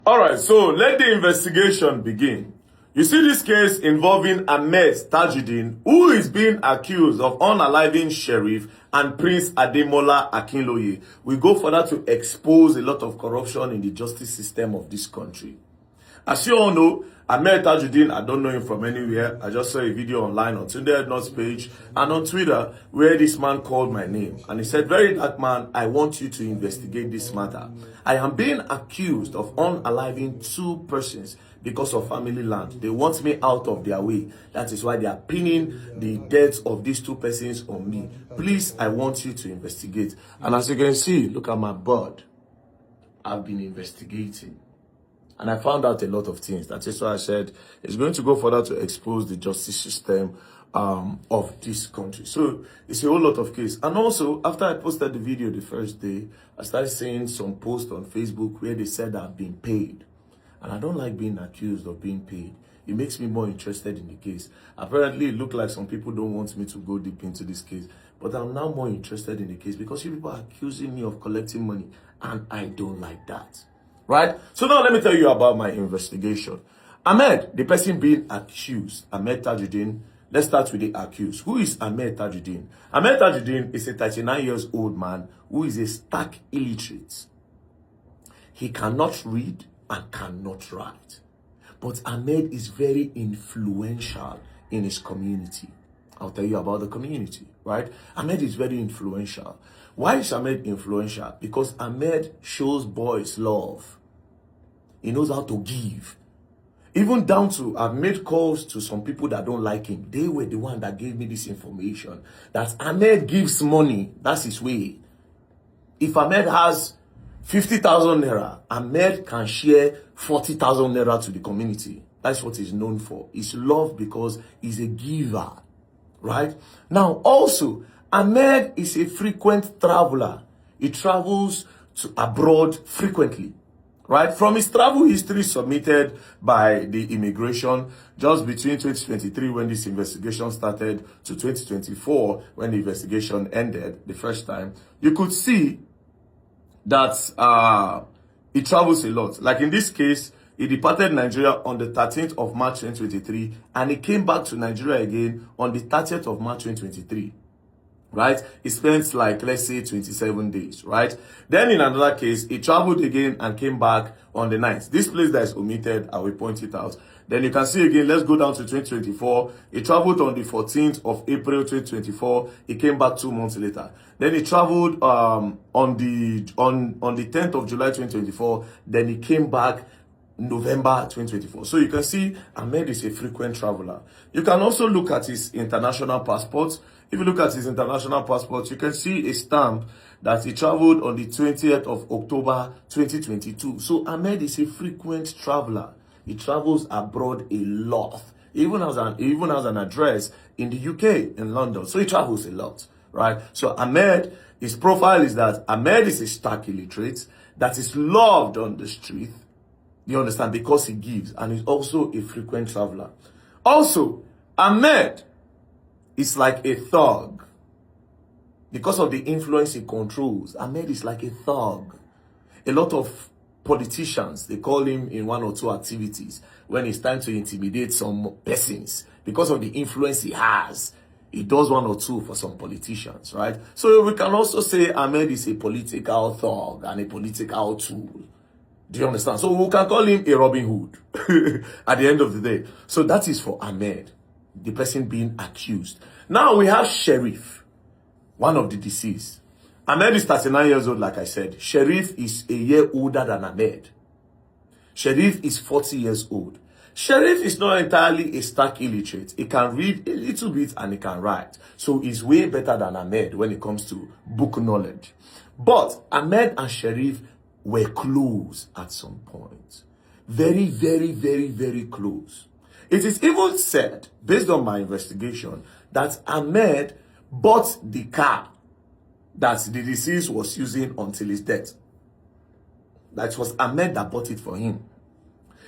All right, so let the investigation begin. You see this case involving Ahmed Tajuddin, who is being accused of unaliving Sheriff and Prince Ademola Akinloye. We go further to expose a lot of corruption in the justice system of this country. As you all know, Ahmed Tajuddin, I don't know him from anywhere. I just saw a video online on Tunde Ednut's page and on Twitter where this man called my name. And he said, "Very dark man, I want you to investigate this matter. I am being accused of unaliving two persons because of family land. They want me out of their way. That is why they are pinning the deaths of these two persons on me. Please, I want you to investigate." And as you can see, look at my board. I've been investigating. And I found out a lot of things. That is why I said it's going to go further to expose the justice system of this country. So it's a whole lot of case. And also, after I posted the video the first day, I started seeing some posts on Facebook where they said I've been paid. And I don't like being accused of being paid. It makes me more interested in the case. Apparently, it looked like some people don't want me to go deep into this case. But I'm now more interested in the case because you people are accusing me of collecting money. And I don't like that. Right? So now let me tell you about my investigation. Ahmed, the person being accused, Ahmed Tajuddin, let's start with the accused. Who is Ahmed Tajuddin? Ahmed Tajuddin is a 39 years old man who is a stark illiterate. He cannot read and cannot write. But Ahmed is very influential in his community. I'll tell you about the community, right? Ahmed is very influential. Why is Ahmed influential? Because Ahmed shows boys love. He knows how to give. Even down to, I've made calls to some people that don't like him. They were the one that gave me this information. That Ahmed gives money. That's his way. If Ahmed has 50,000 naira, Ahmed can share 40,000 naira to the community. That's what he's known for. He's loved because he's a giver. Right? Now, also, Ahmed is a frequent traveler. He travels to abroad frequently. Right? From his travel history submitted by the immigration just between 2023 when this investigation started to 2024 when the investigation ended the first time, you could see that he travels a lot. Like in this case, he departed Nigeria on the 13th of March 2023 and he came back to Nigeria again on the 30th of March 2023. Right? He spent like, let's say, 27 days, right? Then in another case, he traveled again and came back on the 9th. This place that is omitted, I will point it out. Then you can see again, let's go down to 2024. He traveled on the 14th of April 2024. He came back 2 months later. Then he traveled on the 10th of July 2024. Then he came back November 2024. So you can see Ahmed is a frequent traveler. You can also look at his international passport. If you look at his international passport, you can see a stamp that he traveled on the 20th of October 2022. So Ahmed is a frequent traveler. He travels abroad a lot. Even has an address in the UK, in London. So he travels a lot, right? So Ahmed, his profile is that Ahmed is a stark illiterate that is loved on the street. You understand? Because he gives. And he's also a frequent traveler. Also, Ahmed is like a thug. Because of the influence he controls, Ahmed is like a thug. A lot of politicians, they call him in one or two activities when it's time to intimidate some persons. Because of the influence he has, he does one or two for some politicians, right? So we can also say Ahmed is a political thug and a political tool. Do you understand? So we can call him a Robin Hood at the end of the day. So that is for Ahmed, the person being accused. Now we have Sheriff, one of the deceased. Ahmed is 39 years old, like I said. Sheriff is a year older than Ahmed. Sheriff is 40 years old. Sheriff is not entirely a stark illiterate. He can read a little bit and he can write. So he's way better than Ahmed when it comes to book knowledge. But Ahmed and Sheriff were close at some point. Very, very, very, very close. It is even said, based on my investigation, that Ahmed bought the car that the deceased was using until his death. That was Ahmed that bought it for him.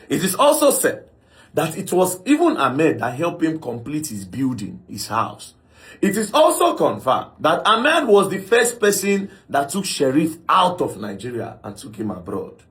It is also said that it was even Ahmed that helped him complete his building, his house. It is also confirmed that Ahmed was the first person that took Sheriff out of Nigeria and took him abroad.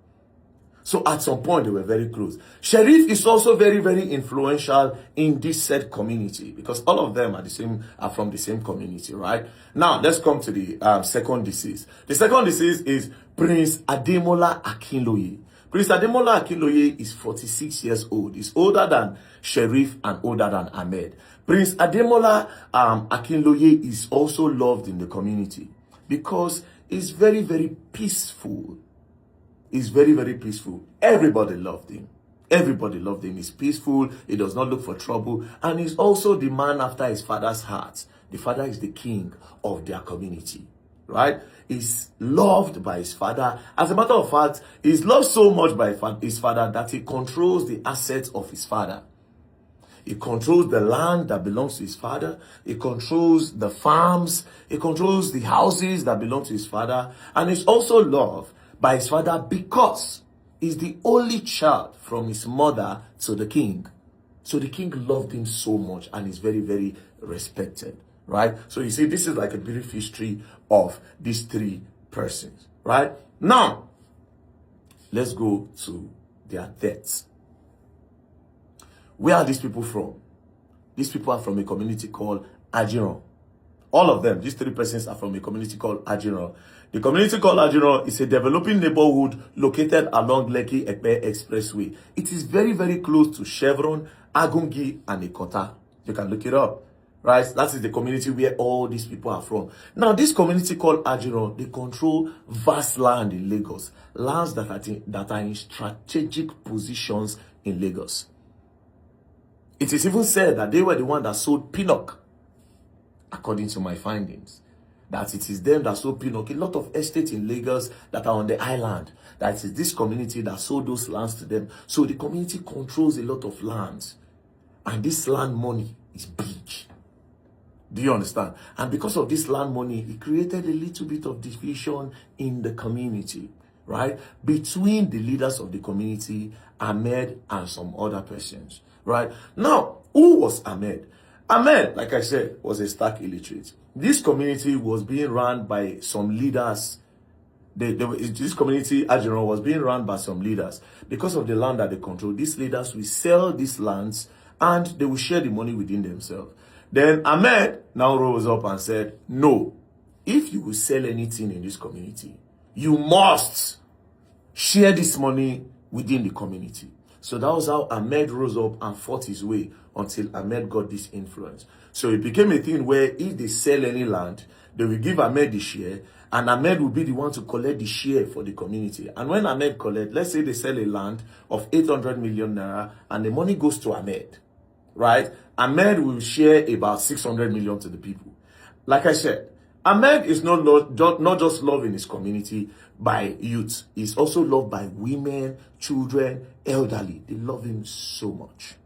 So at some point, they were very close. Sheriff is also very, very influential in this said community because all of them are from the same community, right? Now, let's come to the second deceased. The second deceased is Prince Ademola Akinloye. Prince Ademola Akinloye is 46 years old. He's older than Sheriff and older than Ahmed. Prince Ademola Akinloye is also loved in the community because he's very, very peaceful. He's very, very peaceful. Everybody loved him. Everybody loved him. He's peaceful. He does not look for trouble. And he's also the man after his father's heart. The father is the king of their community, right? He's loved by his father. As a matter of fact, he's loved so much by his father that he controls the assets of his father. He controls the land that belongs to his father. He controls the farms. He controls the houses that belong to his father. And he's also loved by his father because he's the only child from his mother to the king. So the king loved him so much and is very, very respected, right? So you see, this is like a brief history of these three persons, right? Now, let's go to their deaths. Where are these people from? These people are from a community called Ajiron. All of them, these three persons are from a community called Ajiron. The community called Ajiron is a developing neighborhood located along Lekki-Epe Expressway. It is very, very close to Chevron, Agungi, and Ikota. You can look it up, right? That is the community where all these people are from. Now, this community called Ajiron, they control vast land in Lagos. Lands that are in strategic positions in Lagos. It is even said that they were the one that sold Pinnock, according to my findings. That it is them that sold Pinnock. A lot of estates in Lagos that are on the island. That is this community that sold those lands to them. So the community controls a lot of lands. And this land money is big. Do you understand? And because of this land money, it created a little bit of division in the community, right? Between the leaders of the community, Ahmed, and some other persons, right? Now, who was Ahmed? Ahmed, like I said, was a stark illiterate. This community was being run by some leaders. This community, Ajiron, was being run by some leaders. Because of the land that they control, these leaders will sell these lands and they will share the money within themselves. Then Ahmed now rose up and said, no, if you will sell anything in this community, you must share this money within the community. So that was how Ahmed rose up and fought his way until Ahmed got this influence. So it became a thing where if they sell any land, they will give Ahmed the share, and Ahmed will be the one to collect the share for the community. And when Ahmed collect, let's say they sell a land of 800 million naira, and the money goes to Ahmed, right? Ahmed will share about 600 million to the people. Like I said, Ahmed is not just loved in his community by youth. He's also loved by women, children, elderly. They love him so much,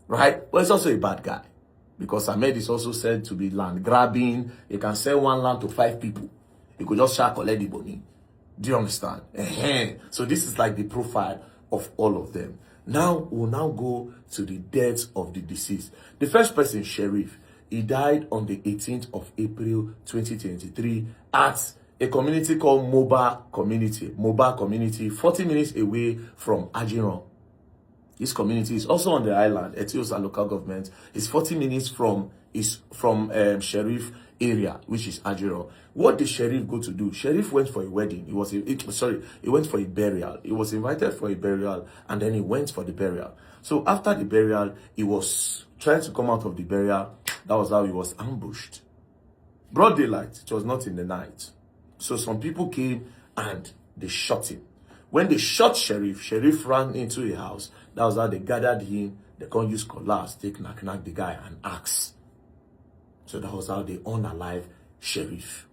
right? But he's also a bad guy because Ahmed is also said to be land grabbing. He can sell one land to 5 people. He could just collect the money. Do you understand? So this is like the profile of all of them. Now, we'll now go to the deaths of the deceased. The first person, Sheriff, he died on the 18th of April, 2023 at a community called Moba Community, 40 minutes away from Ajiron. This community is also on the island, Etiosa local government. It's 40 minutes from Sheriff area, which is Ajiron. What did Sheriff go to do? Sheriff went for a wedding. He went for a burial. He was invited for a burial, and then he went for the burial. So after the burial, he was trying to come out of the burial. That was how he was ambushed. Broad daylight. It was not in the night. So some people came and they shot him. When they shot Sheriff ran into a house. That was how they gathered him. They can't use cutlass, take knock the guy and axe. So that was how they unalive Sheriff.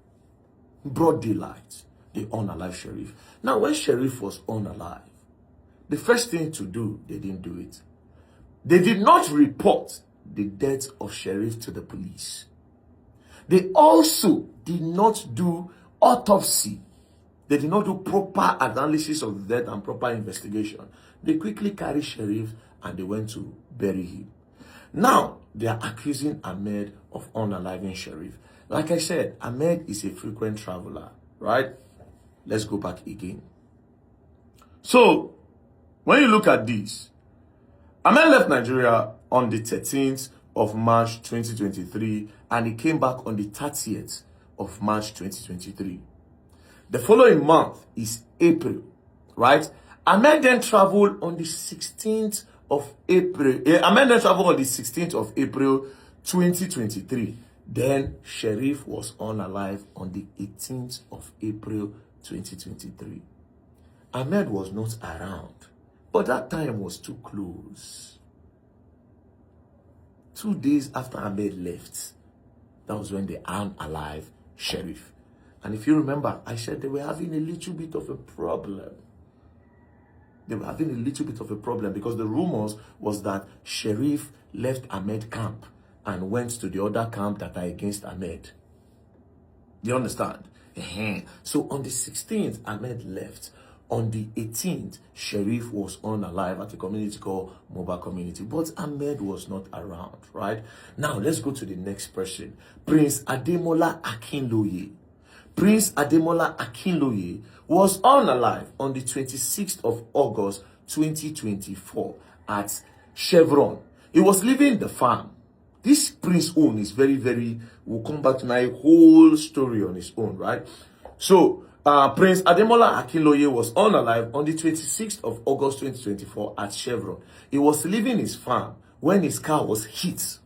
Broad daylight, they unalive Sheriff. Now, when Sheriff was unalive, the first thing to do, they didn't do it. They did not report the death of Sheriff to the police. They also did not do autopsy. They did not do proper analysis of the death and proper investigation. They quickly carried Sheriff and they went to bury him. Now, they are accusing Ahmed of unaliving Sheriff. Like I said, Ahmed is a frequent traveler, right? Let's go back again. So, When you look at this, Ahmed left Nigeria on the 13th of March 2023 and he came back on the 30th of March 2023. The following month is April, right? Ahmed then traveled on the 16th of April. Ahmed then traveled on the 16th of April 2023. Then Sheriff was unalive on the 18th of April 2023. Ahmed was not around, but that time was too close. 2 days after Ahmed left, that was when they unalive Sheriff. And if you remember, I said they were having a little bit of a problem. They were having a little bit of a problem because the rumors was that Sheriff left Ahmed camp and went to the other camp that are against Ahmed. Do you understand? So on the 16th, Ahmed left. On the 18th, Sheriff was unalive at a community called Mobile Community. But Ahmed was not around, right? Now, let's go to the next person. Prince Ademola Akinloye. Prince Ademola Akinloye was unalive on the 26th of August 2024 at Chevron. He was leaving the farm. This prince own is very, we'll come back to my whole story on his own, right? So, Prince Ademola Akinloye was unalive on the 26th of August 2024 at Chevron. He was leaving his farm when his car was hit.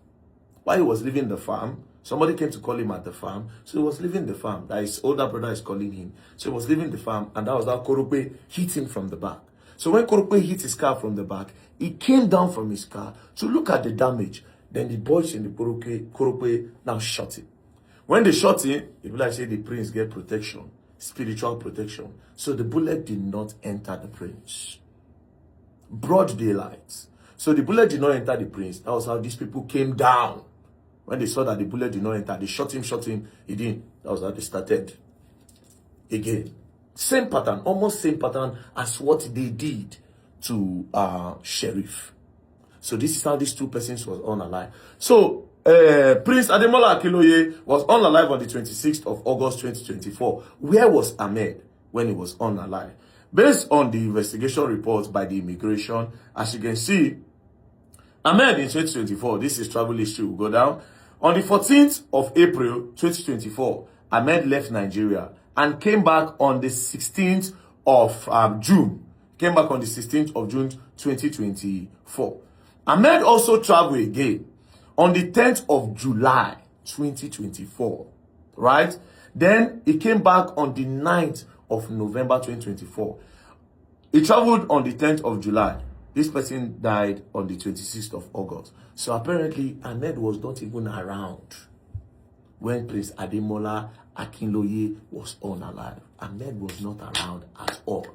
While he was leaving the farm, somebody came to call him at the farm. So he was leaving the farm. That his older brother is calling him. So he was leaving the farm, and that was how Korope hit him from the back. So when Korope hit his car from the back, he came down from his car to look at the damage. Then the boys in the Korope now shot him. When they shot him, it was like say the prince get protection. Spiritual protection. So the bullet did not enter the prince. Broad daylight. So the bullet did not enter the prince. That was how these people came down. When they saw that the bullet did not enter, they shot him, he didn't. That was how they started again. Same pattern, almost same pattern as what they did to Sheriff. So this is how these two persons was unalive. So Prince Ademola Akinloye was unalive on the 26th of August 2024. Where was Ahmed when he was unalive? Based on the investigation reports by the immigration, as you can see, Ahmed in 2024, this is travel history, will go down. On the 14th of April 2024, Ahmed left Nigeria and came back on the 16th of June. Came back on the 16th of June 2024. Ahmed also traveled again on the 10th of July 2024, right? Then he came back on the 9th of November 2024. He traveled on the 10th of July. This person died on the 26th of August. So apparently, Ahmed was not even around when Prince Ademola Akinloye was unalive. Ahmed was not around at all.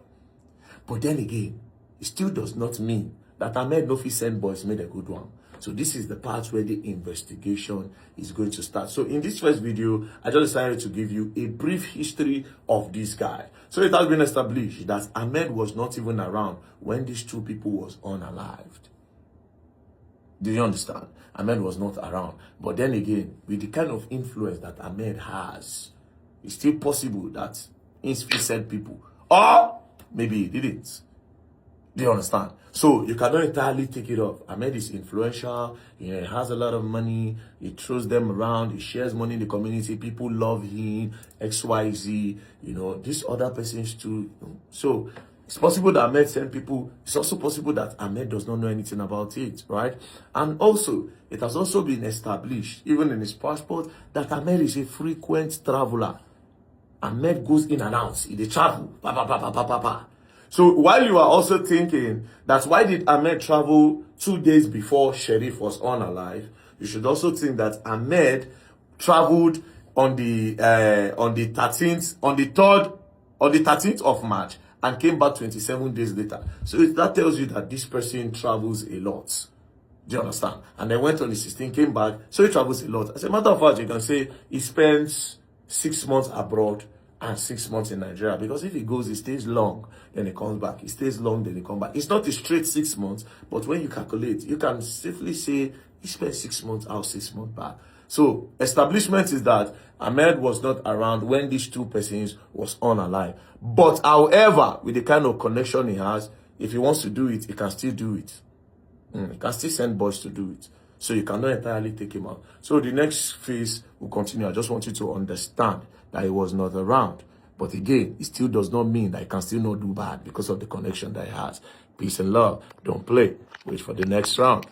But then again, it still does not mean that Ahmed no fit send boys made a good one. So this is the part where the investigation is going to start. So in this first video, I just decided to give you a brief history of this guy. So it has been established that Ahmed was not even around when these two people was unalived. Do you understand? Ahmed was not around. But then again, with the kind of influence that Ahmed has, it's still possible that he said people, or maybe he didn't. Do you understand? So you cannot entirely take it off. Ahmed is influential. He has a lot of money. He throws them around. He shares money in the community. People love him. XYZ. You know, these other persons too. So it's possible that Ahmed sent people. It's also possible that Ahmed does not know anything about it, right? And also, it has also been established, even in his passport, that Ahmed is a frequent traveler. Ahmed goes in and out. He travel. So while you are also thinking that why did Ahmed travel 2 days before Sheriff was unalive, you should also think that Ahmed traveled on the 13th of March and came back 27 days later. So that tells you that this person travels a lot. Do you understand? And then went on the 16th, came back, so he travels a lot. As a matter of fact, you can say he spends 6 months abroad and 6 months in Nigeria, because if he goes, he stays long, then he comes back. He stays long, then he comes back. It's not a straight 6 months, but when you calculate, you can safely say he spent 6 months out, 6 months back. So establishment is that Ahmed was not around when these two persons was unalive. But however, with the kind of connection he has, If he wants to do it, he can still do it. He can still send boys to do it. So you cannot entirely take him out. So the next phase will continue. I just want you to understand that he was not around. But again, it still does not mean that he can still not do bad because of the connection that he has. Peace and love. Don't play. Wait for the next round.